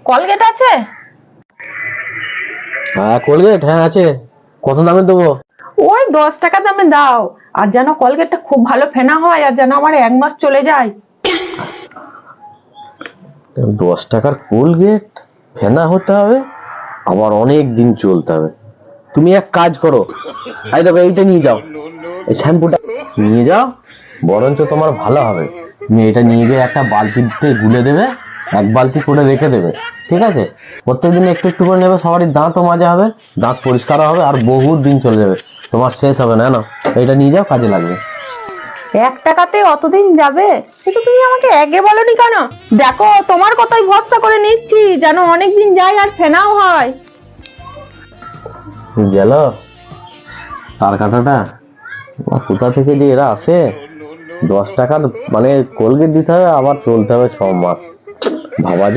Colgate আছে? হ্যাঁ Colgate, হ্যাঁ আছে। কত দামে দেবো? ওই 10 টাকা দামে দাও। আর যেন কলগেটটা খুব ভালো ফেনা হয়, আর যেন আমার 1 মাস চলে যায়। 10 টাকার কোলগেট ফেনা হতে হবে, আবার অনেক দিন চলতে হবে। তুমি এক কাজ করো, এই দেখো এইটা নিয়ে যাও, এই শ্যাম্পুটা নিয়ে যাও, বরঞ্চ তোমার ভালো হবে। তুমি এটা নিয়ে গিয়ে একটা বালতিতে গুলে দেবে, 1 বালতি করে রেখে দেবে, ঠিক আছে? প্রত্যেকদিন একটু একটু করে নেবে, সবারই দাঁতও মাজা হবে, দাঁত পরিষ্কার হবে, আর বহুত দিন চলে যাবে, তোমার শেষ হবে না। না, এইটা নিয়ে যাও, কাজে লাগবে। 1 টাকাতে অতদিন যাবে? কিন্তু তুমি আমাকে আগে বলনি কেন? দেখো, তোমার কথাই ভরসা করে নিচ্ছি, যেন অনেকদিন যায় আর ফেনাও হয়। গেল তার কাটাটা, কোথা থেকে যে এরা আসে। 10 টাকার মানে কোলগেট দিতে হবে, আবার চলতে হবে 6 মাস, ভাবা যায়?